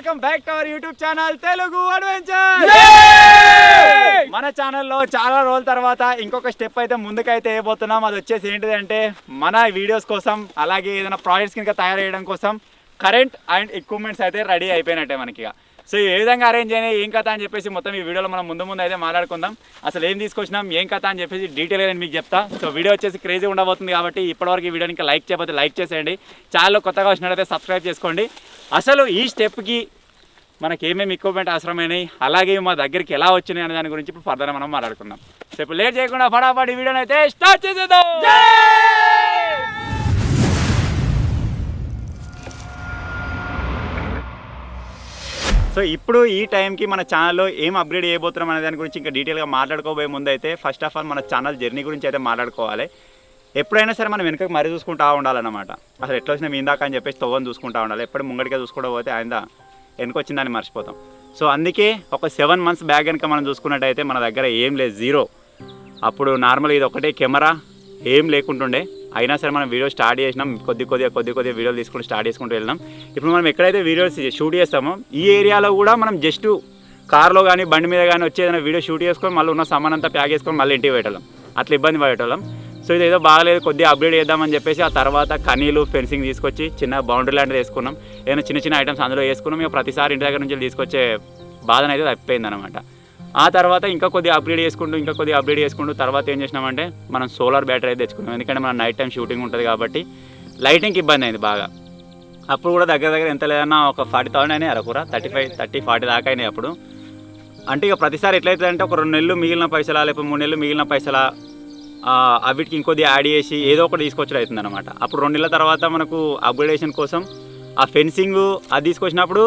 Welcome back to our YouTube channel Telugu adventure. మన ఛానల్లో చాలా రోజుల తర్వాత ఇంకొక స్టెప్ అయితే ముందుకైతే వేయబోతున్నాం. అది వచ్చేసి ఏంటిదంటే మన వీడియోస్ కోసం అలాగే ఏదైనా ప్రాజెక్ట్స్ కనుక తయారు చేయడం కోసం కరెంట్ అండ్ ఎక్విప్మెంట్స్ అయితే రెడీ అయిపోయినట్టే మనకి. సో ఏ విధంగా అరేంజ్ అయినా ఏం కథ అని చెప్పేసి మొత్తం ఈ వీడియోలో మనం ముందు అయితే మాట్లాడుకుందాం. అసలు ఏం తీసుకొచ్చినాం ఏం కథ అని చెప్పేసి డీటెయిల్గా నేను మీకు చెప్తా. సో వీడియో వచ్చేసి క్రేజీ ఉండబోతుంది కాబట్టి ఇప్పటివరకు ఈ వీడియోని ఇంకా లైక్ చేయకపోతే లైక్ చేసేయండి. ఛానల్లో కొత్తగా వచ్చినట్లయితే సబ్స్క్రైబ్ చేసుకోండి. అసలు ఈ స్టెప్కి మనకి ఏమేమి ఎక్విప్మెంట్ అవసరమైనాయి అలాగే మా దగ్గరికి ఎలా వచ్చినాయి అనే దాని గురించి ఇప్పుడు ఫర్దర్గా మనం మాట్లాడుకుందాం. సో ఇప్పుడు లేట్ చేయకుండా ఫటాఫట్ ఈ వీడియోని అయితే స్టార్ట్ చేసేద్దాం. సో ఇప్పుడు ఈ టైంకి మన ఛానల్లో ఏం అప్గ్రేడ్ చేయబోతున్నాం అనే దాని గురించి ఇంకా డీటెయిల్గా మాట్లాడుకోబోయే ముందు అయితే ఫస్ట్ ఆఫ్ ఆల్ మన ఛానల్ జర్నీ గురించి అయితే మాట్లాడుకోవాలి. ఎప్పుడైనా సరే మనం వెనుకకి మరీ చూసుకుంటూ ఉండాలన్నమాట. అసలు ఎట్లా వచ్చినా ఇందాక అని చెప్పేసి తవ్వని చూసుకుంటూ ఉండాలి. ఎప్పుడు ముంగడిగా చూసుకోవడం పోతే ఆయన వెనుకొచ్చిందని మర్చిపోతాం. సో అందుకే ఒక 7 months బ్యాక్ కనుక మనం చూసుకున్నట్టయితే మన దగ్గర ఏం లేదు, జీరో. అప్పుడు నార్మల్గా ఇది ఒకటే కెమెరా ఏం లేకుంటుండే. అయినా సరే మనం వీడియో స్టార్ట్ చేసినాం, కొద్ది వీడియోలు తీసుకుని స్టార్ట్ చేసుకుంటూ వెళ్ళినాం. ఇప్పుడు మనం ఎక్కడైతే వీడియోస్ షూట్ చేస్తామో ఈ ఏరియాలో కూడా మనం జస్ట్ కార్లో కానీ బండి మీద కానీ వచ్చి ఏదైనా వీడియో షూట్ చేసుకొని మళ్ళీ ఉన్న సామాన్ అంతా ప్యాక్ చేసుకొని మళ్ళీ ఇంటికి పెట్టాం. అట్లా ఇబ్బంది పడేటోళ్ళం. సో ఇది ఏదో బాగాలేదు, కొద్దిగా అప్గ్రేడ్ చేద్దామని చెప్పేసి ఆ తర్వాత కనీలు ఫెన్సింగ్ తీసుకొచ్చి చిన్న బౌండరీ లాంటిది వేసుకున్నాం. ఏదైనా చిన్న ఐటమ్స్ అందులో వేసుకున్నాం. ఇక ప్రతిసారి ఇంటి దగ్గర నుంచి తీసుకొచ్చే బాధన అయితే తప్పిపోయింది అనమాట. ఆ తర్వాత ఇంకా కొద్దిగా అప్గ్రేడ్ చేసుకుంటూ తర్వాత ఏం చేసినామంటే మనం సోలార్ బ్యాటరీ అయితే తెచ్చుకున్నాం. ఎందుకంటే మనం నైట్ టైం షూటింగ్ ఉంటుంది కాబట్టి లైటింగ్కి ఇబ్బంది అయింది బాగా. అప్పుడు కూడా దగ్గర ఎంత లేదన్నా ఒక 40,000 అయినాయి అరకురా, 35-40 దాకా అయినాయి అప్పుడు. అంటే ఇక ప్రతిసారి ఎట్లయితుందంటే ఒక 2 నెలలు మిగిలిన పైసలా లేకపోతే 3 నెలలు మిగిలిన పైసలా అవిటికి ఇంకొద్ది యాడ్ చేసి ఏదో ఒకటి తీసుకొచ్చడం అవుతుంది అనమాట. అప్పుడు 2 నెలల తర్వాత మనకు అప్గ్రేడేషన్ కోసం ఆ ఫెన్సింగ్ అది తీసుకొచ్చినప్పుడు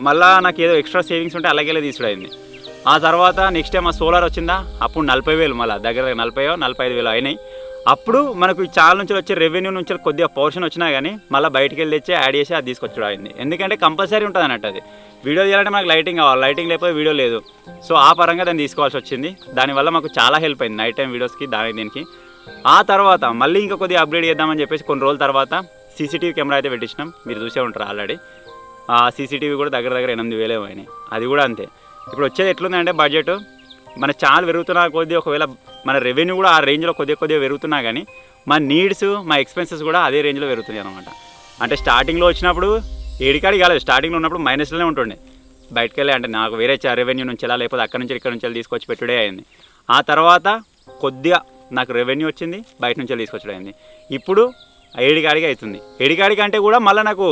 మళ్ళీ నాకు ఏదో ఎక్స్ట్రా సేవింగ్స్ ఉంటే అలాగే తీసుకుడైంది. ఆ తర్వాత నెక్స్ట్ టైం ఆ సోలార్ వచ్చిందా అప్పుడు 40,000 మళ్ళీ దగ్గర 40,000-45,000 అయినాయి. అప్పుడు మనకు ఈ ఛానల్ నుంచి వచ్చే రెవెన్యూ నుంచి కొద్దిగా పోర్షన్ వచ్చినా కానీ మళ్ళీ బయటికి వెళ్ళి తెచ్చి యాడ్ చేసి అది తీసుకొచ్చడం అయింది. ఎందుకంటే కంపల్సరీ ఉంటుంది అన్నట్టు. అది వీడియో చేయాలంటే మనకు లైటింగ్ కావాలి, లైటింగ్ లేకపోతే వీడియో లేదు. సో ఆ పరంగా దాన్ని తీసుకోవాల్సి వచ్చింది. దానివల్ల మాకు చాలా హెల్ప్ అయింది నైట్ టైం వీడియోస్కి దీనికి. ఆ తర్వాత మళ్ళీ ఇంకా కొద్దిగా అప్గ్రేడ్ చేద్దామని చెప్పేసి కొన్ని రోజుల తర్వాత సీసీటీవీ కెమెరా అయితే పెట్టించినాం. మీరు చూసే ఉంటారు ఆల్రెడీ. ఆ సీసీటీవీ కూడా దగ్గర 8,000 అయినాయి. అది కూడా అంతే. ఇప్పుడు వచ్చేది ఎట్లుందంటే బడ్జెట్ మన ఛానల్ పెరుగుతున్నా కొద్దీ ఒకవేళ మన రెవెన్యూ కూడా ఆ రేంజ్లో కొద్దిగా పెరుగుతున్నా కానీ మా నీడ్స్ మా ఎక్స్పెన్సెస్ కూడా అదే రేంజ్లో పెరుగుతున్నాయి అనమాట. అంటే స్టార్టింగ్లో వచ్చినప్పుడు ఏడికాడి కాలేదు, స్టార్టింగ్లో ఉన్నప్పుడు మైనస్లోనే ఉంటుండే. బయటకు వెళ్ళి అంటే నాకు వేరే రెవెన్యూ నుంచి ఎలా లేకపోతే అక్కడ నుంచి ఇక్కడ నుంచి తీసుకొచ్చి పెట్టుడే అయింది. ఆ తర్వాత కొద్దిగా నాకు రెవెన్యూ వచ్చింది, బయట నుంచి తీసుకొచ్చడం అయింది. ఇప్పుడు ఏడికాడికి అవుతుంది. ఏడికాడికి అంటే కూడా మళ్ళీ నాకు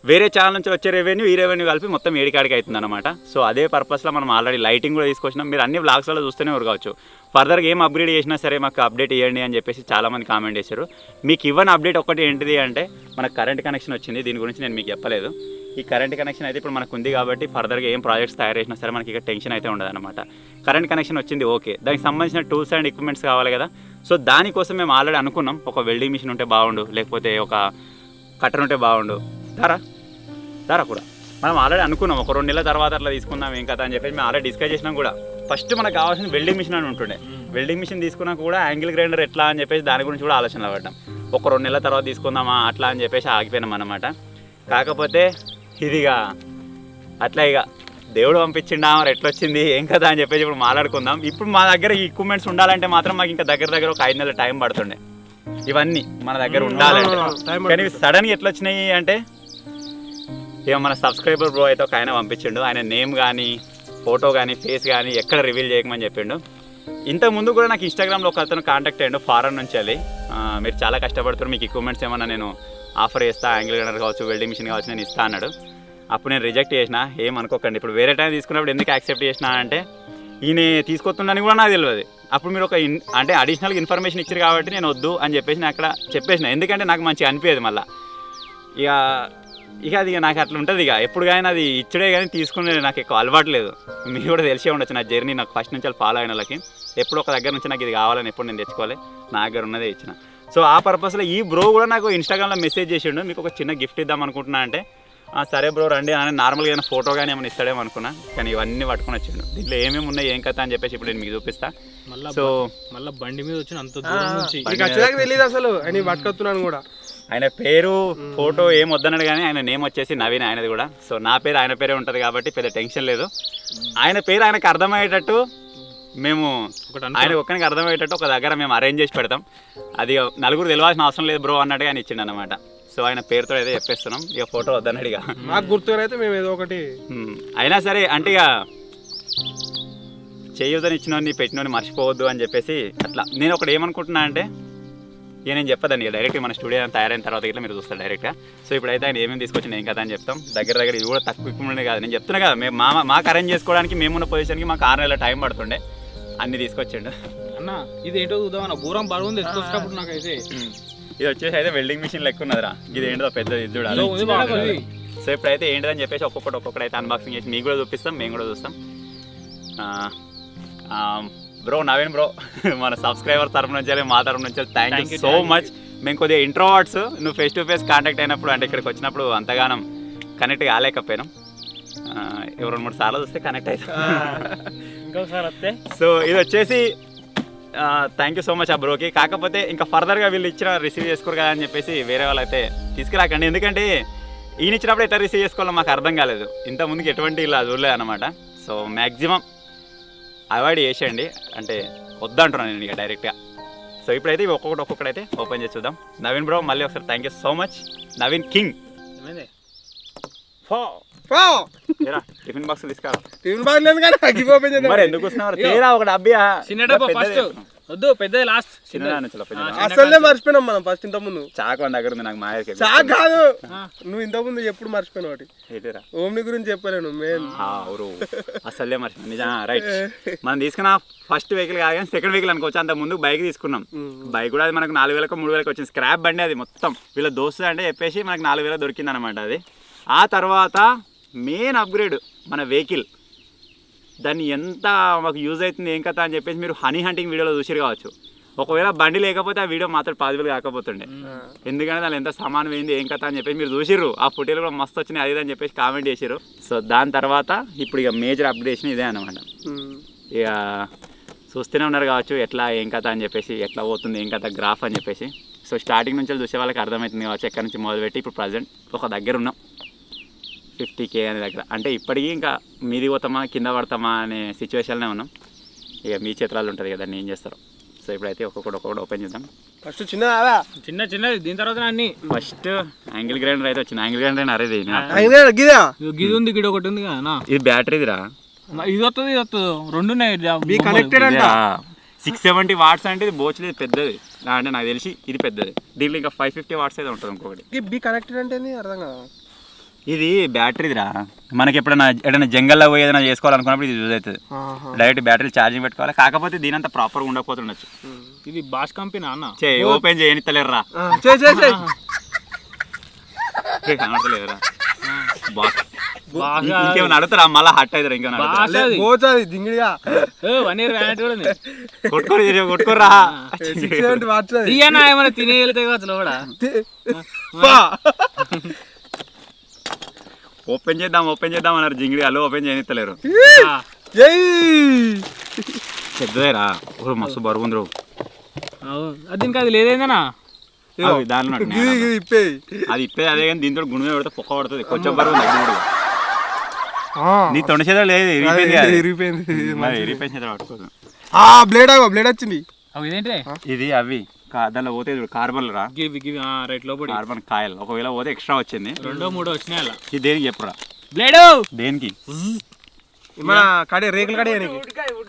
వేరే ఛానల్ నుంచి వచ్చే రెవెన్యూ ఈ రెవెన్యూ కలిపి మొత్తం ఏడికాడికి అవుతుంది అనమాట. సో అదే పర్పస్లో మనం ఆల్రెడీ లైటింగ్ కూడా తీసుకొచ్చినాం. మీరు అన్ని వ్లాగ్స్లో చూస్తూనే కావచ్చు. ఫర్దర్గా ఏం అప్గ్రేడ్ చేసినా సరే మాకు అప్డేట్ ఇవ్వండి అని చెప్పేసి చాలామంది కామెంట్ చేశారు. మీకు ఇవ్వని అప్డేట్ ఒకటి ఏంటిది అంటే మనకు కరెంట్ కనెక్షన్ వచ్చింది. దీని గురించి నేను మీకు చెప్పలేదు. ఈ కరెంట్ కనెక్షన్ అయితే ఇప్పుడు మనకు ఉంది కాబట్టి ఫర్దర్గా ఏం ప్రాజెక్ట్స్ తయారు చేసినా సరే మనకి ఇక టెన్షన్ అయితే ఉండదు అనమాట. కరెంట్ కనెక్షన్ వచ్చింది, ఓకే. దానికి సంబంధించిన టూల్స్ అండ్ ఎక్విప్మెంట్స్ కావాలి కదా. సో దానికోసం మేము ఆల్రెడీ అనుకున్నాం. ఒక వెల్డింగ్ మిషన్ ఉంటే బాగుండు, లేకపోతే ఒక కట్టర్ ఉంటే బాగుండు. ధర కూడా మనం ఆల్రెడీ అనుకున్నాం. ఒక 2 నెలల తర్వాత అట్లా తీసుకుందాం ఏం కదా అని చెప్పేసి మేము ఆల్రెడీ డిస్కస్ చేసినాం కూడా. ఫస్ట్ మనకు కావాల్సిన వెల్డింగ్ మిషన్ అని ఉంటుండే. వెల్డింగ్ మిషన్ తీసుకున్నా కూడా యాంగిల్ గ్రైండర్ ఎట్లా అని చెప్పేసి దాని గురించి కూడా ఆలోచనలు పడ్డాం. ఒక 2 నెలల తర్వాత తీసుకుందామా అట్లా అని చెప్పేసి ఆగిపోయినాం అన్నమాట. కాకపోతే ఇదిగా అట్లా ఇక దేవుడు పంపించిండా మరి ఎట్లా వచ్చింది ఏం కదా అని చెప్పేసి ఇప్పుడు మాట్లాడుకుందాం. ఇప్పుడు మా దగ్గర ఈ ఎక్విప్మెంట్స్ ఉండాలంటే మాత్రం మాకు ఇంకా దగ్గర ఒక 5 నెలల టైం పడుతుండే ఇవన్నీ మన దగ్గర ఉండాలంటే. కానీ సడన్గా ఎట్లా వచ్చినాయి అంటే ఇక మన సబ్స్క్రైబర్ బ్రో అయితే ఒక ఆయన పంపించిండు. ఆయన నేమ్ కానీ ఫోటో కానీ ఫేస్ కానీ ఎక్కడ రివీల్ చేయకమని చెప్పిండు. ఇంతకుముందు కూడా నాకు ఇన్స్టాగ్రామ్లో ఒక అతను కాంటాక్ట్ అయ్యిండు ఫారెన్ నుంచి వెళ్ళి. మీరు చాలా కష్టపడుతున్నారు, మీకు ఎక్విప్మెంట్స్ ఏమన్నా నేను ఆఫర్ చేస్తా, యాంగిల్ గ్రైండర్ కావచ్చు వెల్డింగ్ మిషన్ కావచ్చు నేను ఇస్తా అన్నాడు. అప్పుడు నేను రిజెక్ట్ చేసిన. ఏమనుకోకండి, ఇప్పుడు వేరే టైం తీసుకున్నప్పుడు ఎందుకు యాక్సెప్ట్ చేసినా అంటే ఈయన తీసుకొస్తుందని కూడా నాకు తెలియదు. అప్పుడు మీరు ఒక అంటే అడిషనల్గా ఇన్ఫర్మేషన్ ఇచ్చారు కాబట్టి నేను వద్దు అని చెప్పేసి నేను అక్కడ చెప్పేసిన. ఎందుకంటే నాకు మంచిగా అనిపించేది మళ్ళీ. ఇక అది నాకు అట్లా ఉంటుంది. ఇక ఎప్పుడు కానీ అది ఇచ్చడే కానీ తీసుకునేది నాకు ఎక్కువ అలవాటు లేదు. మీరు కూడా తెలిసే ఉండొచ్చు నా జర్నీ. నాకు ఫస్ట్ నుంచి ఫాలో అయిన వాళ్ళకి ఎప్పుడు ఒక దగ్గర నుంచి నాకు ఇది కావాలని ఎప్పుడు నేను తెచ్చుకోవాలి, నా దగ్గర ఉన్నదే ఇచ్చిన. సో ఆ పర్పస్లో ఈ బ్రో కూడా నాకు ఇన్స్టాగ్రామ్లో మెసేజ్ చేసిండు, మీకు ఒక చిన్న గిఫ్ట్ ఇద్దాం అనుకుంటున్నా అంటే సరే బ్రో రండి అని నార్మల్గా ఏదైనా ఫోటో కానీ ఏమైనా ఇస్తాడేమో అనుకున్నా. కానీ ఇవన్నీ పట్టుకుని వచ్చిండు. దీంట్లో ఏమేమి ఉన్నాయి ఏం కథ అని చెప్పేసి ఇప్పుడు నేను మీకు చూపిస్తా. సో మళ్ళీ బండి మీద వచ్చిన అంత దూరం నుంచి తెలియదు అసలు అని పట్టుకొస్తున్నాను కూడా. ఆయన పేరు ఫోటో ఏం వద్దన్నాడు కానీ ఆయన నేమ్ వచ్చేసి నవీన్ ఆయనది కూడా. సో నా పేరు ఆయన పేరే ఉంటుంది కాబట్టి పెద్ద టెన్షన్ లేదు. ఆయన పేరు ఆయనకు అర్థమయ్యేటట్టు మేము ఆయన ఒక్కరికి అర్థమయ్యేటట్టు ఒక దగ్గర మేము అరేంజ్ చేసి పెడతాం. అది నలుగురు తెలియాల్సిన అవసరం లేదు బ్రో అన్నట్టుగా ఆయన ఇచ్చిండు అనమాట. సో ఆయన పేరుతో ఏదో చెప్పేస్తున్నాం. ఇక ఫోటో వద్దన్నాడు. ఇక మాకు గుర్తునైతే మేము ఏదో ఒకటి అయినా సరే అంటే ఇక చేయూతని ఇచ్చినోని పెట్టినోని మర్చిపోవద్దు అని చెప్పేసి అట్లా. నేను ఒకటి ఏమనుకుంటున్నా అంటే ఇక నేను చెప్పదండి ఇక డైరెక్ట్ మన స్టూడియో తయారైన తర్వాత ఇట్లా మీరు చూస్తారు డైరెక్ట్గా. సో ఇప్పుడైతే ఆయన ఏమేమి తీసుకొచ్చిన ఏం కదా అని చెప్తాం. దగ్గర ఇది కూడా తక్కువ ఎక్కువ కాదు. నేను చెప్తున్నా కదా మేము మాకు అరేంజ్ చేసుకోవడానికి మేమున్న పొజిషన్కి మాకు 6 నెలల టైం పడుతుండే. అన్ని తీసుకొచ్చిండు అన్న. ఇది ఏంటో చూద్దామన్న బూరం బరువు ఉంది ఎత్తుకొచ్చినప్పుడు నాకైతే. ఇది వచ్చేసి అయితే వెల్డింగ్ మిషన్ లెక్క ఉన్నదిరా. ఇది ఏంటో పెద్దది ఇది చూడాలి. సో ఇప్పుడైతే ఏంటిదని చెప్పేసి ఒక్కొక్కటి అయితే అన్బాక్సింగ్ చేసి మీకు కూడా చూపిస్తాం, మేము కూడా చూస్తాం. బ్రో నవీన్ బ్రో మన సబ్స్క్రైబర్ తరఫు నుంచి మా తరఫు నుంచి థ్యాంక్ యూ సో మచ్. మేము కొద్దిగా ఇంట్రోవర్ట్స్, నువ్వు ఫేస్ టు ఫేస్ కాంటాక్ట్ అయినప్పుడు అంటే ఇక్కడికి వచ్చినప్పుడు అంతగానం కనెక్ట్ కాలేకపోయినాం. 2-3 సార్లు చూస్తే కనెక్ట్ అవుతాం. ఇంకోసారి వస్తే సో ఇది వచ్చేసి థ్యాంక్ యూ సో మచ్ ఆ బ్రోకి. కాకపోతే ఇంకా ఫర్దర్గా వీళ్ళు ఇచ్చిన రిసీవ్ చేసుకోరు కదా అని చెప్పేసి వేరే వాళ్ళు అయితే తీసుకురాకండి. ఎందుకంటే ఈయన ఇచ్చినప్పుడు ఎట్లా రిసీవ్ చేసుకోవాలో మాకు అర్థం కాలేదు. ఇంతకుముందుకు ఎటువంటి ఇలా చూడలేదు అనమాట. సో మ్యాక్సిమం అవాయిడ్ చేసేయండి, అంటే వద్దంటున్నాను నేను ఇక డైరెక్ట్గా. సో ఇప్పుడైతే ఒక్కొక్కటి అయితే ఓపెన్ చేసి చూద్దాం. నవీన్ బ్రో మళ్ళీ ఒకసారి thank you so much. Naveen king. Tiffin box తీసుకురా. టిఫిన్ బాక్స్ లేదు కానీ అగ్గి ఓపెన్ చేద్దాం. మరి ఎందుకు వస్తున్నారు? తీరా ఒక డబ్బా చిన్న డబ్బా ఫస్ట్ వద్దు, పెద్దది లాస్ట్. అసలే మర్చిపోయినాం మనం ఫస్ట్. ఇంత ముందు చాకు అని దగ్గర ఉంది నాకు మాయకి. చాక్ కాదు, నువ్వు ఇంత ముందు ఎప్పుడు మర్చిపోయినావు ఒకటి. ఓమ్ని గురించి చెప్పలేను మెయిన్. అసలే మర్చిపోయి నిజా. రైట్, మనం తీసుకున్న ఫస్ట్ వెహికల్ కాదు కానీ సెకండ్ వెహికల్ అనుకోవచ్చు. అంత ముందు బైక్ తీసుకున్నాం. బైక్ కూడా అది మనకు 4,000 3,000 వచ్చింది. స్క్రాప్ బండి అది మొత్తం. వీళ్ళ దోస్తు అంటే చెప్పేసి మనకు 4,000 దొరికింది అనమాట అది. ఆ తర్వాత మెయిన్ అప్గ్రేడ్ మన వెహికల్. దాన్ని ఎంత మాకు యూజ్ అవుతుంది ఏం కథ అని చెప్పేసి మీరు హనీ హంటింగ్ వీడియోలో చూసిరు కావచ్చు. ఒకవేళ బండి లేకపోతే ఆ వీడియో మాత్రం పాసిబుల్ కాకపోతుండే. ఎందుకంటే దాని ఎంత సమానం అయింది ఏం కథ అని చెప్పేసి మీరు చూసిర్రు. ఆ ఫోటోలు కూడా మస్తు వచ్చినాయి అది అని చెప్పేసి కామెంట్ చేసిర్రు. సో దాని తర్వాత ఇప్పుడు ఇక మేజర్ అప్డేషన్ ఇదే అనమాట. ఇక చూస్తూనే ఉన్నారు కావచ్చు ఎట్లా ఏం కథ అని చెప్పేసి, ఎట్లా పోతుంది ఏం కథ గ్రాఫ్ అని చెప్పేసి. సో స్టార్టింగ్ నుంచి చూసే వాళ్ళకి అర్థమవుతుంది కావచ్చు ఎక్కడి నుంచి మొదలుపెట్టి ఇప్పుడు ప్రజెంట్ ఒక దగ్గర ఉన్నాం 50K అనే దగ్గర. అంటే ఇప్పటికీ ఇంకా మీది పోతామా కింద పడతామా అనే సిచ్యువేషన్లో ఉన్నాం. ఇక మీ చేతులలో ఉంటుంది కదా ఏం చేస్తారు. సో ఇప్పుడైతే ఒక్కొక్కటి ఓపెన్ చేద్దాం. ఫస్ట్ చిన్నది దీని తర్వాత అన్ని. ఫస్ట్ యాంగిల్ గ్రైండర్ అయితే వచ్చింది. యాంగిల్ గ్రైండర్ అరేది గిది ఉంది, గిడి ఒకటి ఉంది కదా. ఇది బ్యాటరీదిరా. ఇది వస్తుంది ఇది వస్తుంది, రెండు కనెక్టెడ్ అంట. 670 వాట్స్ అంటే ఇది బోచ్లేదు పెద్దది. అంటే నాకు తెలిసి ఇది పెద్దది. దీంట్లో ఇంకా 550 వాట్స్ అయితే ఉంటుంది ఇంకొకటి. బి కనెక్టెడ్ అంటే అర్థం కదా. ఇది బ్యాటరీదిరా. మనకి ఎప్పుడైనా జంగల్లో పోయి ఏదైనా చేసుకోవాలనుకున్నప్పుడు ఇది యూజ్ అవుతుంది. డైరెక్ట్ బ్యాటరీ ఛార్జింగ్ పెట్టుకోవాలి. కాకపోతే దీనంతా ప్రాపర్గా ఉండకపోతుండొచ్చు. ఇది బాష్ కంపెనీ అన్న. ఓపెన్ చేయనిస్తలేరురా. కనడతలేదురా బాక్స్. ఇంకేమైనా అడుగుతారా మళ్ళీ హట్ అవుతారు. ఇంకేమైనా కొట్టుకోరా ఏమైనా తినే వెళ్తాయి కూడా. ఓపెన్ చేద్దాం అన్నారు జింగిడి. వాళ్ళు ఓపెన్ చేయనిస్తలేరు. పెద్దదేరా మస్తు బరువుంది. దీనికి అది లేదేందనా దానిలో అది ఇప్పేది అదే కానీ దీంతో గుణమే పెడితే పొక్క పడుతుంది. కొంచెం బరువు నీ తొండ చేత లేదు ఇరిగిపోయింది. పట్టుకోదు. బ్లేడ్ వచ్చింది. ఇది అవి దానిలో పోతే కార్బన్ రా. కార్బన్ కాయలు ఒకవేళ పోతే ఎక్స్ట్రా వచ్చింది. 2-3 వచ్చినాయి అలా. ఇది దేనికి చెప్పురా? బ్లేడ్ దేనికి? మన కడే రేకుల కడే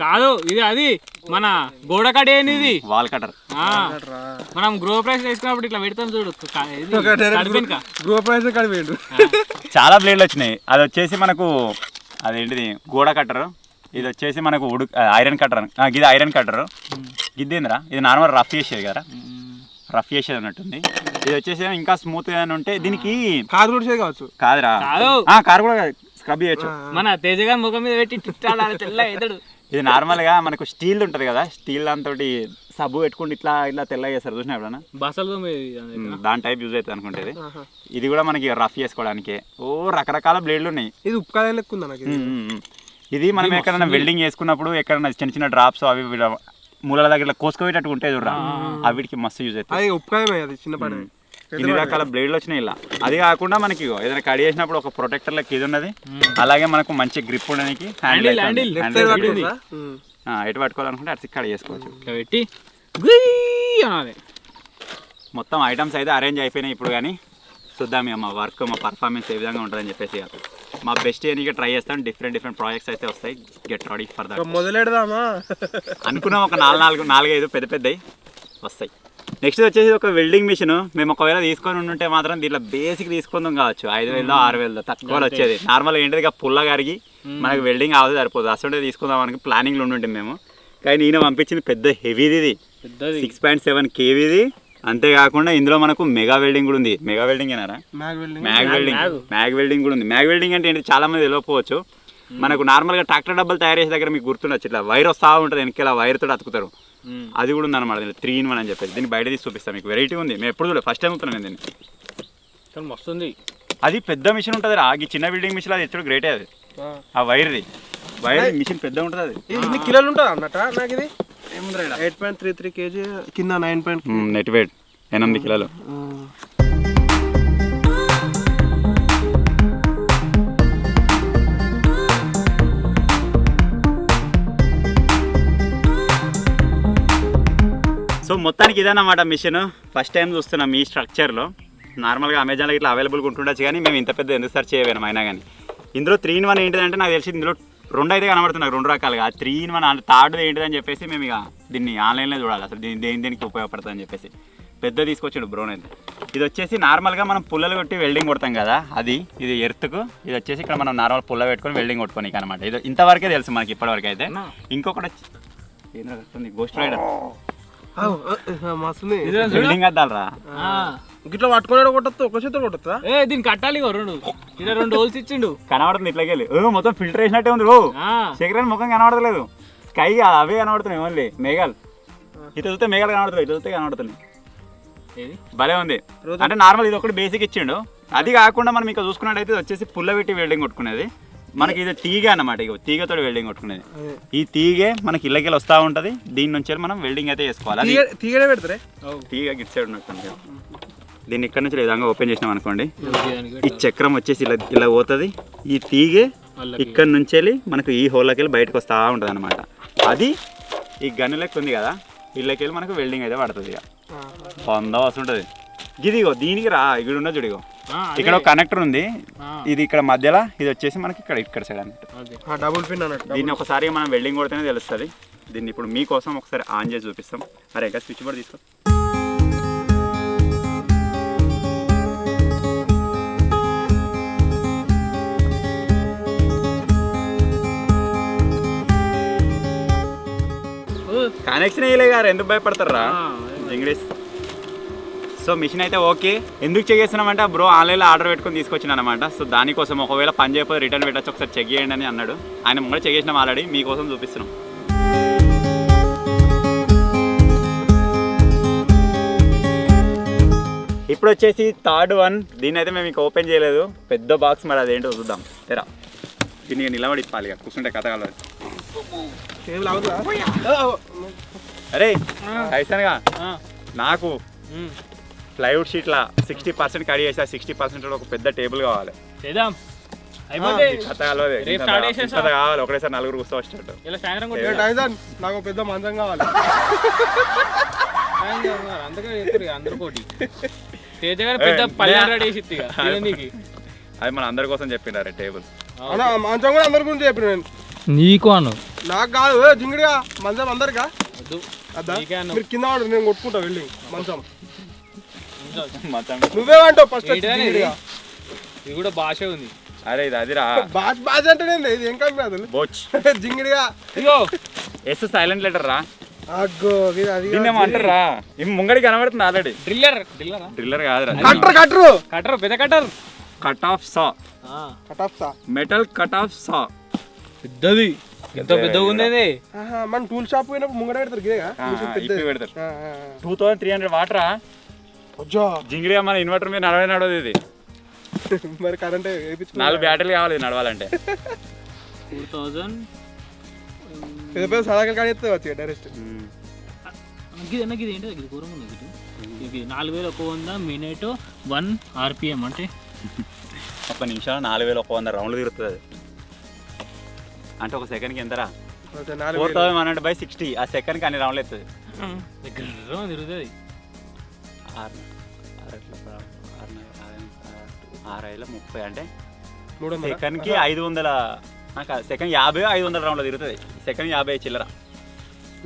కాదు, ఇది అది మన గోడ కడే ఇది వాల్ కటర్. మనం గ్రో ప్రైస్ వేసుకున్నప్పుడు ఇట్లా పెడతాం చూడు. గ్రో ప్రైస్ కడిపోయిండు. చాలా బ్లేడ్లు వచ్చినాయి. అది వచ్చేసి మనకు అదేంటిది గోడ కట్టరు. ఇది వచ్చేసి మనకు ఐరన్ కట్టర్. ఇది ఐరన్ కట్టరు. గిద్దేందిరా ఇది నార్మల్ రఫ్ చేసేది కదా, రఫ్ చేసేది అన్నట్టుంది. ఇది వచ్చేసి ఇంకా స్మూత్ గా ఉంటే దీనికి కారు కూడా కావచ్చు. కాదురా, కారు కూడా స్క్రబ్ చేయొచ్చు. మన తేజగాన్ ముఖం మీద పెట్టి తెల్ల ఎదడు. ఇది నార్మల్ గా మనకు స్టీల్ ఉంటది కదా, స్టీల్ దాంతో సబ్బు పెట్టుకుంటే ఇట్లా ఇట్లా తెల్లగా చేస్తారు చూసినా ఎప్పుడన్నా. బసలు దాని టైప్ యూజ్ అవుతుంది అనుకుంటేది. ఇది కూడా మనకి రఫ్ చేసుకోవడానికి రకరకాల బ్లేడ్లు ఉన్నాయి. ఇది ఉప్కాయ లెక్క ఉందా నాకు. ఇది మనం ఎక్కడైనా వెల్డింగ్ చేసుకున్నప్పుడు ఎక్కడైనా చిన్న చిన్న డ్రాప్స్ అవి మూలల దగ్గర కోసుకోవేటట్టు ఉంటాయి చూడరా, వీటికి మస్తు యూజ్ అవుతుంది. ఉప్కాయమే అది చిన్నపాటి. ఇన్ని రకాల బ్లేడ్లు వచ్చినాయి ఇలా. అది కాకుండా మనకి ఏదైనా కడి చేసినప్పుడు ఒక ప్రొటెక్టర్ లెక్క ఇది ఉన్నది, అలాగే మనకు మంచి గ్రిప్ ఉండడానికి ఎటు పట్టుకోవాలనుకుంటే అటు కడి చేసుకోవచ్చు. పెట్టి మొత్తం ఐటమ్స్ అయితే అరేంజ్ అయిపోయినాయి ఇప్పుడు. కానీ చూద్దాం ఇక మా వర్క్ మా పర్ఫార్మెన్స్ ఏ విధంగా ఉంటుందని చెప్పేసి మా బెస్ట్ చేయడానికి ట్రై చేస్తాం. డిఫరెంట్ ప్రాజెక్ట్స్ అయితే వస్తాయి. Get ready for that. మొదలెడదామా అనుకున్నాం. ఒక 4-5 పెద్ద వస్తాయి. నెక్స్ట్ వచ్చేసి ఒక వెల్డింగ్ మిషన్. మేము ఒకవేళ తీసుకొని ఉంటే మాత్రం దీంట్లో బేసిక్ తీసుకుందాం కావచ్చు 5,000-6,000 తక్కువ వచ్చేది. నార్మల్గా ఏంటిది ఇక పుల్ల కరిగి మనకు వెల్డింగ్ అవ్వదు సరిపోదు. అసలు తీసుకుందాం మనకి ప్లానింగ్లో ఉంటుంటే మేము. కానీ ఈయన పంపించింది పెద్ద హెవీది, 6.7 kVది. అంతేకాకుండా ఇందులో మనకు మెగా వెల్డింగ్ కూడా ఉంది. మెగా వెల్డింగ్ ఏనారా? మ్యాగ్ వెల్డింగ్ కూడా ఉంది. మ్యాగ్ వెల్డింగ్ అంటే ఏంటి చాలా మంది తెలియకపోవచ్చు. మనకు నార్మల్గా ట్రాక్టర్ డబ్బాలు తయారు చేసే దగ్గర మీకు గుర్తుండొచ్చు, ఇట్లా వైర్ వస్తూ ఉంటుంది వెనకాల, వైర్ తోటి అతుకుతారు. అది కూడా ఉందన్నమాట. 3-in-1 అని చెప్పేసి దీన్ని బయట తీసి చూపిస్తాను మీకు. వెరైటీ ఉంది, మేము ఎప్పుడు చూడలేదు, ఫస్ట్ టైం చూస్తున్నాను నేను దీన్ని. మస్తుంది. అది పెద్ద మిషన్ ఉంటుంది రా. ఈ చిన్న బిల్డింగ్ మిషన్ అది ఎప్పుడు గ్రేటే. అది ఆ వైర్ మిషన్ పెద్ద ఉంటుంది. అది ఎన్ని కిలోలు ఉంటుంది అన్నట్ట నాకు ఇది 8.33 kg కింద 9. నెట్ వెయిట్ 8 కిలోలు. సో మొత్తానికి ఇదన్నమాట మిషన్. ఫస్ట్ టైం చూస్తున్నాం ఈ స్ట్రక్చర్లో. నార్మల్గా అమెజాన్లో ఇట్లా అవైలబుల్గా ఉంటుండొచ్చు, కానీ మేము ఇంత పెద్ద ఎందుకు సెర్చ్ చేయలేము అయినా. కానీ ఇందులో 3-in-1 ఏంటిదంటే నాకు తెలిసి ఇందులో 2 అయితే కనబడుతున్నాయి, 2 రకాలుగా. 3-in-1 అంటే థర్డ్ ఏంటిదని చెప్పేసి మేము ఇక దీన్ని ఆన్లైన్లో చూడాలి అసలు దేనికి ఉపయోగపడుతుంది అని చెప్పేసి. పెద్ద తీసుకొచ్చాడు బ్రోన్ అయితే. ఇది వచ్చేసి నార్మల్గా మనం పుల్లలు కొట్టి వెల్డింగ్ కొడతాం కదా, అది ఇది ఎర్త్కు. ఇది వచ్చేసి ఇక్కడ మనం నార్మల్ పుల్ల పెట్టుకొని వెల్డింగ్ కొట్టుకోనికి అనమాట. ఇది ఇంతవరకే తెలుసు మనకి ఇప్పటివరకు అయితే. ఇంకొకటి ఏంటంటే గోస్ట్ రైడర్ వెల్డింగ్ అద్దాలరా. ఇట్లా పట్టుకున్నాడు కొట్టచ్చు, ఒక చేతితో కొట్టచ్చా? దీన్ని కట్టాలి 2 హోల్స్ ఇచ్చిండు. కనబడుతుంది ఇట్లాకెళ్ళి. మొత్తం ఫిల్టర్ వేసినట్టే ఉంది. శేఖరాన్ని ముఖం కనబడతలేదు, స్కై అవే కనబడుతున్నాయి ఓన్లీ మేఘాలు. ఇటు చూస్తే మేఘాలు కనబడుతున్నాయి, ఇటు చూస్తే కనబడుతున్నాయి. భలే ఉంది. అంటే నార్మల్ ఇది ఒకటి బేసిక్ ఇచ్చిండు. అది కాకుండా మనం ఇంకా చూసుకున్నట్టయితే వచ్చేసి పుల్ల పెట్టి వెల్డింగ్ కొట్టుకునేది. మనకి ఇది తీగ అన్నమాట. ఇక తీగతో వెల్డింగ్ కొట్టుకునేది. ఈ తీగే మనకి ఇళ్ళకి వస్తూ ఉంటుంది. దీని నుంచి మనం వెల్డింగ్ అయితే వేసుకోవాలి. తీగనే పెడతారే. తీగ గిట్ సైడ్ ఉన్నట్టు. దీన్ని ఇక్కడ నుంచి విధంగా ఓపెన్ చేసినాం అనుకోండి, ఈ చక్రం వచ్చేసి ఇలా పోతుంది. ఈ తీగే ఇక్కడ నుంచి వెళ్ళి మనకు ఈ హోల్లోకి వెళ్ళి బయటకు వస్తూ ఉంటుంది అనమాట. అది ఈ గన్ను లెక్క ఉంది కదా, ఇళ్ళకి వెళ్ళి మనకు వెల్డింగ్ అయితే పడుతుంది. ఇక పొందా వస్తుంటుంది. ఇదిగో దీనికి రా ఇక్కడ ఉన్న చూడిగో, ఇక్కడ ఒక కనెక్టర్ ఉంది. ఇది ఇక్కడ మధ్యలో, ఇది వచ్చేసి మనకి ఇక్కడ సైడ్ అన్నట్టు డబుల్ పిన్ అన్నట్టు. దీన్ని ఒకసారి మనం వెల్డింగ్ కొడితేనే తెలుస్తుంది. దీన్ని ఇప్పుడు మీకోసం ఒకసారి ఆన్ చేసి చూపిస్తాం. అరే ఇంకా స్విచ్ బోర్డ్ తీసుకో. కనెక్షన్ వేయలే గారు, ఎందుకు భయపడతారా ఇంగ్లీష్. సో మిషన్ అయితే ఓకే. ఎందుకు చెక్ చేస్తున్నామంటే బ్రో ఆన్లైన్లో ఆర్డర్ పెట్టుకొని తీసుకొచ్చిన అనమాట. సో దానికోసం ఒకవేళ పని చేయకపోతే రిటర్న్ పెట్టచ్చు, ఒకసారి చెక్ చేయండి అని అన్నాడు ఆయన. ముందు చెక్ చేసినాం ఆల్రెడీ, మీకోసం చూపిస్తున్నాం. ఇప్పుడు వచ్చేసి థర్డ్ వన్. దీన్ని అయితే మేము ఇంకా ఓపెన్ చేయలేదు. పెద్ద బాక్స్, మరి అదేంటో చూద్దాం. తెరా దీన్ని నిలబడి ఇప్పాలి, కూర్చుంటే కథ కలదు. అరే అయిసానుగా నాకు ప్లైవుడ్ షీట్లా 60% కడి చేసి 60% ఒక పెద్ద టేబుల్ కావాలి. కథ కలవదు కావాలి. ఒకటేసారి 4 కూర్చో వచ్చేటట్టు. నాకు పెద్ద మంచం కావాలి. అది మన అందరి కోసం చెప్పిండారు టేబుల్. మంచం కూడా అందరి గురించి చెప్పిన నేను. నీకు అను నాకు కాదు జింగిడిగా మంచం అందరికా. మీరు కింద వాడు, నేను కొట్టుకుంటా వెళ్ళి మంచం. నువ్వే అంటావు ఫస్ట్. ఇది కూడా భాష ఉంది. అరే ఇది అదిరా భాష అంటే నేను ఇది ఏం కాదు బోచ్ జింగిడిగా. ఇగో ఎస్ సైలెంట్ లెటర్ రా. అగ్గో దీన్నేమో అంటారా? ముంగడి కనబడుతుంది ఆల్రెడీ. డ్రిల్లర్ కాదురా, కటర్ పెద్ద కటర్. కట్ ఆఫ్ సా. మెటల్ కట్ ఆఫ్ సా. పెద్దది, ఎంత పెద్దగా ఉంది. మన టూల్ షాప్ పోయినప్పుడు ముంగడ పెడతారు. 2300 వాటరా జింగిడిగా. మన ఇన్వర్టర్ మీద నడవదు ఇది. మరి కరెంట్ 4 బ్యాటరీలు కావాలి నడవాలంటే. 4000 పెద్ద పెద్ద సడకలు కానీ వచ్చి డైరెక్ట్. ఇది 4100 మినిట్ 1 RPM అంటే ఒక్క నిమిషంలో 4100 రౌండ్లు తిరుగుతుంది. అంటే ఒక సెకండ్కి ఎంతరా? 4100/60. ఆ సెకండ్కి అన్ని రౌండ్లు ఎత్తుంది. దగ్గర తిరుగుతుంది. 6/30 అంటే 300 సెకండ్కి 500. సెకండ్ 50-500 రౌండ్లు తిరుగుతుంది. సెకండ్ 50 చిల్లర.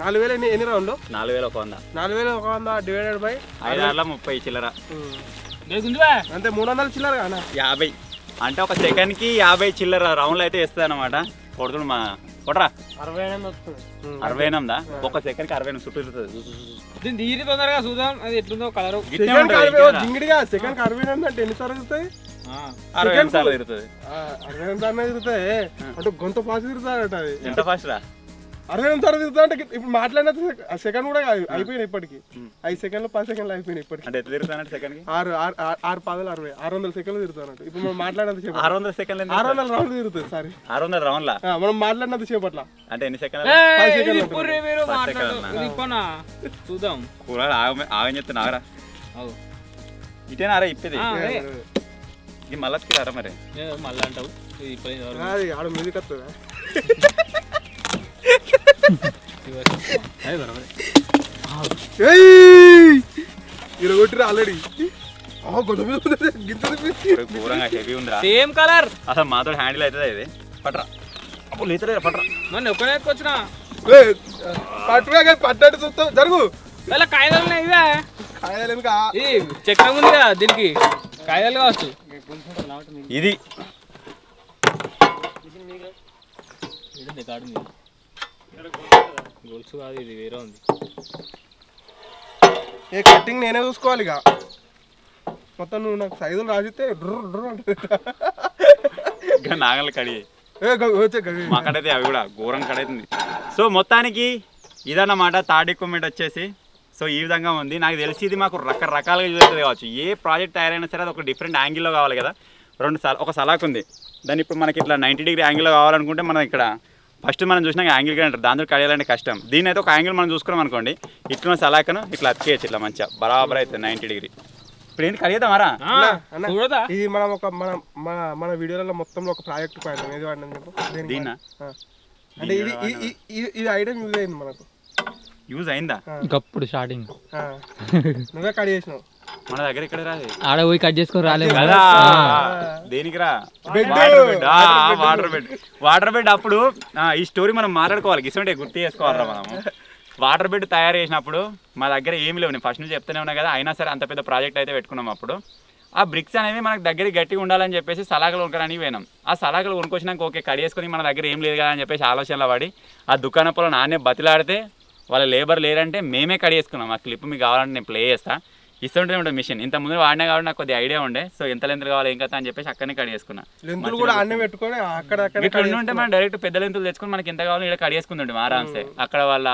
4000 ఎన్ని రౌండ్లు? 4100. 4100 డివైడెడ్ బై 5/30 చిల్లర అంటే 300 చిల్లర కానా? 50 అంటే ఒక సెకండ్కి 50 చిల్లర రౌండ్లు అయితే వేస్తుంది అనమాట. కొడుతుడు మా కొట్రా 68 వస్తుంది. 68 ఒక సెకండ్కి 68 చుట్టూ తిరుగుతుంది. దీన్ని తీరి తొందరగా చూద్దాం అది ఎట్లుందో కలరు. జింగిడిగా సెకండ్ 68 అంటే ఎన్నిసార్లు తిరుగుతాయి? 60 సార్లు తిరుగుతుంది. 68 సార్లు తిరుగుతాయి అంటే గొంత ఫాస్ట్ తిరుగుతాడట. అది ఎంత ఫాస్ట్ రా? 68 సార్లు తిరుగుతా అంటే ఇప్పుడు మాట్లాడిన సెకండ్ కూడా అయిపోయినాయి ఇప్పటికి. 5 సెకండ్లు 10 సెకండ్లు అయిపోయినాయి ఇప్పటికి. అంటే ఎట్లా తిరుగుతానంటే సెకండ్కి 600 సెకండ్లు తిరుగుతానంట. ఇప్పుడు మనం మాట్లాడినంత సేపు 600 సెకండ్లు. 600 రౌండ్లు తిరుగుతుంది. సారీ 600 రౌండ్లా? మనం మాట్లాడినంత సేపు అట్లా. అంటే ఎన్ని సెకండ్లు? చూద్దాం. కూరలు ఆగని చెప్తున్నా ఆగరా. ఇటేనా అరే ఇప్పేది ఇది మళ్ళీ రారా మరి మళ్ళీ అంటావు ఆడ మ్యూజిక్ వస్తుందా? కొట్టిరా ఆల్రెడీ. ఘోరంగా హెవీ ఉందిరా. సేమ్ కలర్ అసలు మాతో హ్యాండిల్ అవుతుంది ఇది. పట్రా అప్పుడు లేతలే పట్రా. నన్ను ఒక్కనే వచ్చినా పట్టుగా పట్టాడు చూస్తాం జరుగు. ఇలా కాయలు ఇవే కాయాలి ఎందుకు? ఇది చక్రం ఉంది కదా దీనికి కాయలు కావచ్చు. ఇది గొలుసు కాదు ఇది వేరే ఉంది. ఏ కటింగ్ నేనే చూసుకోవాలి ఇక మొత్తం. నువ్వు నాకు సైజులు రాసిస్తే నాగలు కడి మా కడైతే అవి కూడా ఘోరం కడైతుంది. సో మొత్తానికి ఇదన్నమాట థర్డ్ ఎక్విప్మెంట్ వచ్చేసి. సో ఈ విధంగా ఉంది. నాకు తెలిసి ఇది మాకు రకరకాలుగా యూజ్ అవుతుంది కావచ్చు. ఏ ప్రాజెక్ట్ తయారైనా సరే అది ఒక డిఫరెంట్ యాంగిల్లో కావాలి కదా. ఒక సలాక్ ఉంది, దాన్ని ఇప్పుడు మనకి ఇట్లా 90 డిగ్రీ యాంగిల్లో కావాలనుకుంటే మనం ఇక్కడ ఫస్ట్ మనం చూసినా యాంగిల్ కానీ అంటారు, దాంతో కడియాలంటే కష్టం. దీని అయితే ఒక యాంగిల్ మనం చూసుకున్నాం అనుకోండి, ఇట్లా సలాకను ఇట్లా అతికేయచ్చు ఇట్లా మంచిగా బరాబర్ అవుతుంది 90 డిగ్రీ. ఇప్పుడు ఏంటి కడిగేద్దామారా? ఇది మనం ఒక మన వీడియోలలో మొత్తంలో ఒక ప్రాజెక్ట్ పాయింట్ ఏది వాడినా చెప్పు. దీన్నా అంటే ఇది ఐటమ్ యూజ్ అయింది మనకు. యూజ్ అయిందా? ఒకప్పుడు స్టార్టింగ్ నువ్వే కట్ చేసినావు. మన దగ్గర ఇక్కడ రాదు, ఆడ పోయి కట్ చేసుకొని రాలేదు కదా. దేనికి రా? Water bed. అప్పుడు ఈ స్టోరీ మనం మాట్లాడుకోవాలి, ఇసుంటే గుర్తు చేసుకోవాలరా మనము. వాటర్ బెడ్ తయారు చేసినప్పుడు మా దగ్గర ఏమి లేవు, నేను ఫస్ట్ నుంచి చెప్తూనే ఉన్నా కదా. అయినా సరే అంత పెద్ద ప్రాజెక్ట్ అయితే పెట్టుకున్నాం. అప్పుడు ఆ బ్రిక్స్ అనేవి మనకు దగ్గర గట్టిగా ఉండాలని చెప్పేసి సలాకలు కొనుక్కడానికి పోయినాం. ఆ సలాకలు కొనుక్కొచ్చినాక ఓకే కడిగేసుకొని మన దగ్గర ఏం లేదు కదా అని చెప్పేసి ఆలోచనలో పడి ఆ దుకాణంలో నాన్నే బతిలాడితే వాళ్ళ లేబర్ లేరంటే మేమే కడిగేసుకున్నాం. ఆ క్లిప్ మీకు కావాలంటే నేను ప్లే చేస్తా, ఇస్తుంటే ఉంటుంది మిషన్. ఇంత ముందు వాడినా కాబట్టి నాకు కొద్దిగా ఐడియా ఉండే. సో ఎంత లెంతులు కావాలి ఏం కదా అని చెప్పేసి అక్కడనే కడిగేసుకున్నా. ఇక్కడ ఉంటే మనం డైరెక్ట్ పెద్ద లెంతులు తెచ్చుకొని మనకి ఎంత కావాలో ఇక్కడ కడిగేసుకుంటుంటే ఆరామ్సే. అక్కడ వాళ్ళ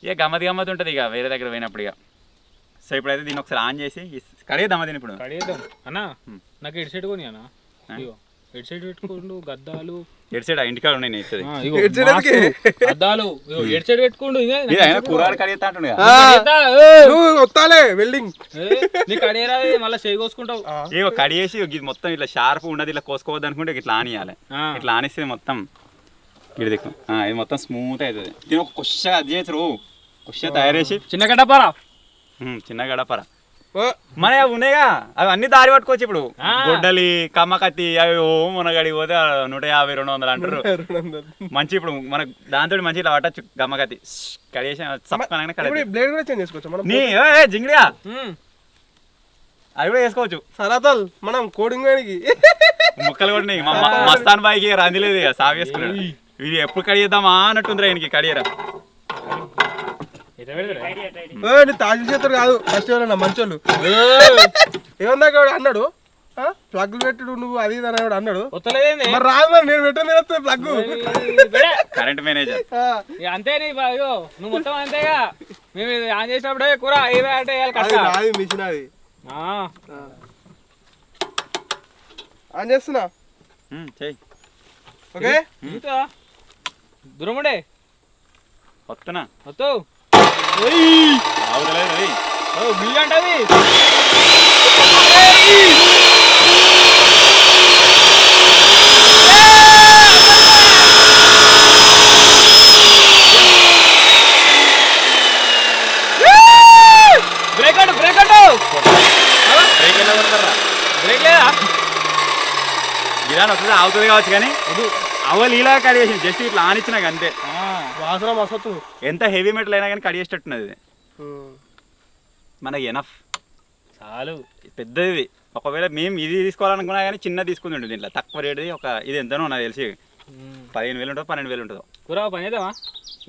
ఇక గమ్మత్ ఉంటుంది ఇక వేరే దగ్గర పోయినప్పుడు ఇక. సో ఇప్పుడైతే దీన్ని ఒకసారి ఆన్ చేసి కడిగేద్దామా దీన్ని ఇప్పుడు? కడిగేద్దాం అన్నా. నాకు హెడ్ సెట్ కొని అన్నా, హెడ్ సెట్ పెట్టుకోండు, గద్దాలు హెడ్ సెట్ ఇంటికాడ ఉన్నాయి నేను ఇస్తుంది అద్దాలు హెడ్ సెట్ పెట్టుకోండు. కూరగాయలు కడిగేస్తా అంటుండే వెల్డింగ్ నీకు కడిగేరా మళ్ళీ చేయి కోసుకుంటావు. ఇగో కడిగేసి ఇది మొత్తం ఇట్లా షార్ప్ ఉన్నది ఇట్లా కోసుకోవద్దు అనుకుంటే ఇట్లా ఆనియాలి. ఇట్లా ఆనిస్తే మొత్తం ఇది దిక్కు ఇది మొత్తం స్మూత్ అవుతుంది. దీని ఒక కొష అది చేసారు, కొష తయారు చేసి చిన్న గడపరా చిన్న గడపరా మన అవి ఉన్నాయిగా, అవి అన్ని దారి పట్టుకోవచ్చు. ఇప్పుడు గొడ్డలి కమ్మకత్తి అవి మునగడి పోతే 150-200 అంటారు మంచి. ఇప్పుడు మనకు దాంతో మంచి ఇట్లా పట్టచ్చు గమ్మకత్తి కడిగేసి జింగిడిగా అవి కూడా వేసుకోవచ్చు. సరాతల్ మనం కోడింగ్ ముక్కలు కూడా మస్తాన్ బాయికి రందిలేదు ఇక సాగు వేసుకున్నాడు. ఇది ఎప్పుడు కడిగేద్దామా అన్నట్టుందిరా ఆయనకి. కడియరా తాజు చేతులు కాదు ఫస్ట్ ఎవరన్నా మంచోళ్ళు ఏమన్నా అన్నాడు ప్లగ్లు పెట్టుడు నువ్వు అది ఇది అన్నాడు అన్నాడు. మరి రాదు మరి నేను పెట్టను ప్లగ్ కరెంట్ మేనేజర్ అంతే. నువ్వు మొత్తం అంతేగా మేము ఆన్ చేసినప్పుడే కూర అది మిషన్ అది ఆన్ చేస్తున్నా. ఓకే దూరముండే వస్తున్నా వస్తావు బిల్ అంటది బ్రేక్ అంటు బ్రేక్ లేదా గిరాన్ వస్తుంది అవుతుంది కావచ్చు కానీ అవలు ఇలా కడిగేసి జస్ట్ ఇట్లా ఆనిచ్చినాక అంతే. వాసన మస్తు ఎంత హెవీ మెటల్ అయినా కానీ కడిగేసేటట్టున్నది ఇది. మనకి ఎనఫ్ చాలు పెద్దది. ఒకవేళ మేము ఇది తీసుకోవాలనుకున్నా కానీ చిన్న తీసుకుని ఉంటుంది దీంట్లో తక్కువ రేటుది. ఒక ఇది ఎంతనో నాకు తెలిసి 15,000 ఉంటుందో 12,000 ఉంటుందో. కూర పని చేద్దామా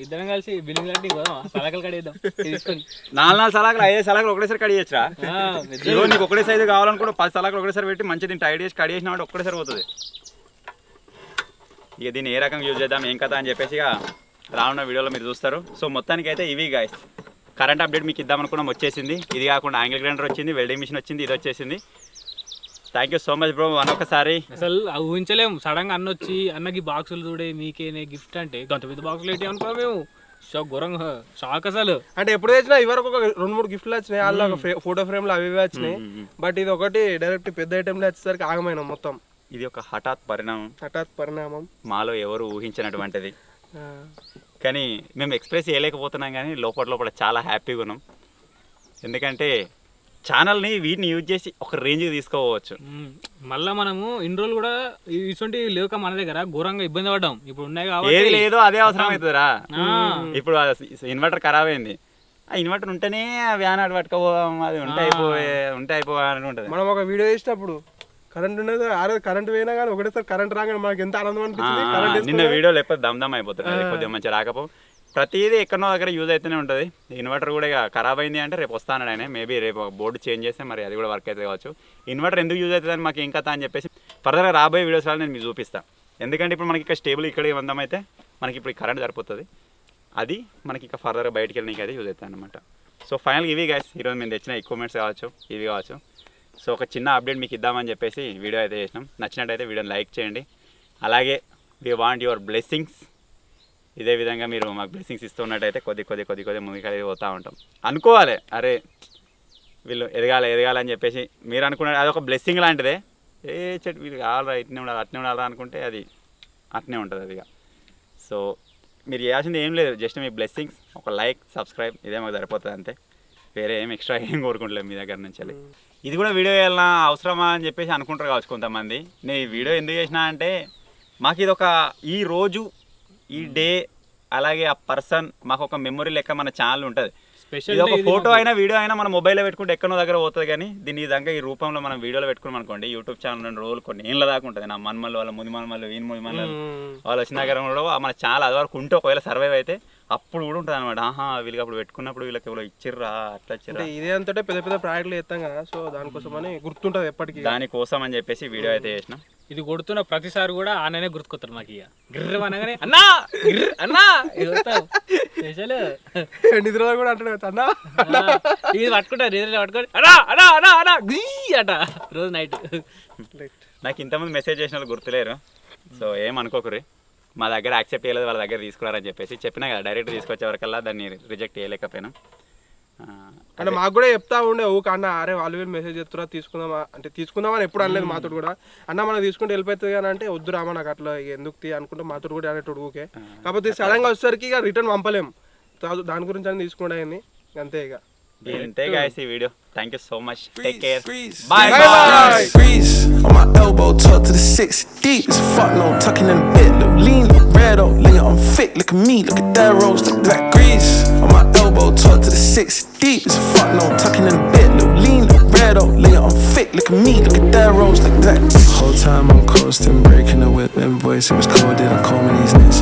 ఇద్దరం కలిసి బిల్లింగ్ కట్టి పోదామా సలాకలు కడిద్దాం తీసుకొని 4 సలాకులు 5 సలాకులు ఒకటేసారి కడిగేచ్చరా? ఇదిగో నీకు ఒకటే సైజు కావాలనుకుంటే 10 సలాకులు ఒకటేసారి పెట్టి మంచిగా దీన్ని టైట్ చేసి కడిగేసిన వాడు ఒక్కటేసారి పోతుంది. ఇక దీన్ని ఏ రకంగా యూజ్ చేద్దాం ఏం కదా అని చెప్పేసి ఇక రానున్న వీడియోలో మీరు చూస్తారు. సో మొత్తానికి అయితే ఇవి గాయస్ కరెంట్ అప్డేట్ మీకు ఇద్దామనుకున్నాం, వచ్చేసింది. ఇది కాకుండా యాంగిల్ గ్రైండర్ వచ్చింది, వెల్డింగ్ మిషన్ వచ్చింది, ఇది వచ్చేసింది. Thank you so much bro. అనొకసారి అసలు ఊహించలేము సడన్గా అన్న వచ్చి అన్నకి బాక్సులు చూడే మీకేనే గిఫ్ట్ అంటే గంత పెద్ద బాక్సులు ఏంటి అనుకో మేము ఘోరంగా షాక్ అసలు. అంటే ఎప్పుడు తెచ్చినా ఇవరకు ఒక 2-3 గిఫ్ట్లు వచ్చినాయి, అలా ఫోటో ఫ్రేమ్లు అవి వచ్చినాయి. బట్ ఇది ఒకటి డైరెక్ట్ పెద్ద ఐటెంలో వచ్చేసరికి ఆగమైన మొత్తం. ఇది ఒక హఠాత్ పరిణామం, మాలో ఎవరు ఊహించినటువంటిది. కానీ మేము ఎక్స్ప్రెస్ చేయలేకపోతున్నాం, కానీ లోపల చాలా హ్యాపీగా ఉన్నాం. ఎందుకంటే ఛానల్ని వీటిని యూజ్ చేసి ఒక రేంజ్కి తీసుకోవచ్చు. మళ్ళీ మనము ఇన్ని రోజులు కూడా ఇటువంటి లేక మన దగ్గర ఘోరంగా ఇబ్బంది పడ్డాం. ఇప్పుడు ఉన్నాయి కాబట్టి ఏది లేదో అదే అవసరం అవుతుందిరా. ఇప్పుడు ఇన్వర్టర్ ఖరాబ్ అయింది, ఆ ఇన్వర్టర్ ఉంటేనే వ్యాన్ అటు పట్టుకోవడం అది ఉంటే అయిపోవాలి ఉంటుంది. మనం ఒక వీడియో చేసినప్పుడు కరెంట్ ఉండేది, ఆ రోజు కరెంట్ పోయినా కానీ ఒకటేసారి కరెంట్ రాగానే మనకి ఎంత ఆనందం అనిపించింది. నిన్న వీడియో లేకపోతే దమ్దమ్ అయిపోతుంది, కొద్దిగా మంచిగా రాకపో. ప్రతిదీ ఎక్కడో దగ్గర యూజ్ అయితేనే ఉంటుంది. ఇన్వర్టర్ కూడా ఇక ఖరాబ్ అయింది అంటే రేపు వస్తాను ఆయన, మేబీ రేపు బోర్డు చేంజ్ చేస్తే మరి అది కూడా వర్క్ అయితే కావచ్చు. ఇన్వర్టర్ ఎందుకు యూజ్ అవుతుంది అని మాకు ఏం కథ అని చెప్పేసి ఫర్దర్గా రాబోయే వీడియోస్లో నేను మీకు చూపిస్తాను. ఎందుకంటే ఇప్పుడు మనకి ఇక్కడ స్టేబుల్ ఇక్కడ మందం అయితే మనకి ఇప్పుడు కరెంట్ సరిపోతుంది, అది మనకి ఇక ఫర్దర్గా బయటికి వెళ్ళడానికి అయితే యూజ్ అవుతుంది అనమాట. సో ఫైనల్గా ఇవి గైస్ ఈరోజు మేము తెచ్చిన ఎక్విప్మెంట్స్ కావచ్చు, ఇవి కావచ్చు. సో ఒక చిన్న అప్డేట్ మీకు ఇద్దామని చెప్పేసి వీడియో అయితే చేసినాం. నచ్చినట్టయితే వీడియోని లైక్ చేయండి. అలాగే వి వాంట్ యువర్ బ్లెస్సింగ్స్. ఇదే విధంగా మీరు మాకు బ్లెస్సింగ్స్ ఇస్తున్నట్టయితే కొద్ది ముందుకు పోతూ ఉంటాం. అనుకోవాలి అరే వీళ్ళు ఎదగాలని చెప్పేసి మీరు అనుకున్న అదొక బ్లెస్సింగ్ లాంటిదే. ఏ చెట్టు వీళ్ళు కావాలరా ఇట్నే ఉండాలరా అనుకుంటే అది అట్నే ఉంటుంది అదిగా. సో మీరు చేయాల్సింది ఏం లేదు, జస్ట్ మీ బ్లెస్సింగ్స్, ఒక లైక్, సబ్స్క్రైబ్, ఇదే మాకు సరిపోతుంది అంతే. వేరే ఏం ఎక్స్ట్రా ఏం కోరుకుంటలేదు మీ దగ్గర నుంచి వెళ్ళి. ఇది కూడా వీడియో వేయాలన్నా అవసరమా అని చెప్పేసి అనుకుంటారు కావచ్చు కొంతమంది. నేను ఈ వీడియో ఎందుకు చేసినా అంటే మాకు ఇది ఒక ఈ రోజు ఈ డే అలాగే ఆ పర్సన్ మాకు ఒక మెమొరీ లెక్క మన ఛానల్ ఉంటుంది. ఇది ఒక ఫోటో అయినా వీడియో అయినా మన మొబైల్లో పెట్టుకుంటే ఎక్కడో దగ్గర పోతుంది. కానీ దీని విధంగా ఈ రూపంలో మనం వీడియోలో పెట్టుకున్నాం అనుకోండి, యూట్యూబ్ ఛానల్ రోజులు కొన్ని ఏళ్ళ దాకా ఉంటుంది. నా మన్మల్లు వాళ్ళ ముది మన్మల్లు వీని ముది మన్మల్లు వాళ్ళు వచ్చిన దగ్గర కూడా మన ఛానల్ అది వరకు ఉంటే ఒకవేళ సర్వైవ్ అయితే అప్పుడు కూడా ఉంటుంది అనమాట. వీళ్ళకి అప్పుడు పెట్టుకున్నప్పుడు వీళ్ళకి ఎవరో ఇచ్చిర్రా అట్లా ఇచ్చిర్రా. ఇదే అంతా పెద్ద ప్రాజెక్టులు చేస్తాం కదా, సో దానికోసం అని గుర్తుంటుంది ఎప్పటికీ. దానికోసం అని చెప్పేసి వీడియో అయితే చేసినాం. ఇది కొడుతున్న ప్రతిసారి కూడా ఆననే గుర్తుకొస్తారు మాకు. ఇక గిర్ర అనగానే అన్నా అన్నా నిద్ర కూడా అంటే అన్నా ఇది పట్టుకుంటారు, నిద్ర పట్టుకొని అన్నా అన్నా అన్నా అన్నా గీ అట రోజు నైట్. నాకు ఇంతమంది మెసేజ్ చేసిన వాళ్ళు గుర్తులేరు, సో ఏమనుకోకరి. మా దగ్గర యాక్సెప్ట్ చేయలేదు, వాళ్ళ దగ్గర తీసుకురారని చెప్పేసి చెప్పినా కదా. డైరెక్ట్ తీసుకొచ్చే వరకల్లా దాన్ని రిజెక్ట్ చేయలేకపోయినా. అంటే మాకు కూడా చెప్తా ఉండే ఊక అన్న అరే వాళ్ళు వీళ్ళు మెసేజ్ చెప్తారా తీసుకుందామా అంటే తీసుకుందామని ఎప్పుడు అనలేదు మాతో కూడా. అన్న మనం తీసుకుంటే వెళ్ళిపోతుంది కానీ అంటే వద్దు రామా నాకు అట్లా ఎందుకు అనుకుంటే మాతో కూడా అనేటోడు ఊకే. కాకపోతే సడన్గా వచ్చేసరికి ఇక రిటర్న్ పంపలేము, దాని గురించి అని తీసుకుంటే అయింది అంతే. ఇక ఇంతే guys ఈ video. Thank you so much, take care, by by. Freeze on my elbow, talk to the 6 deep. It's fuck no tucking in the bed, look lean, look red, oh, lay on fit, look at me, look at that rose, look black grease. On my elbow, talk to the 6 deep. It's fuck no tucking in the bed, look lean, look red, oh, lay on fit, look at me, look at that rose, look black. Whole time I'm coasting, breaking the whip and voice. It was cold, did I call me these nights?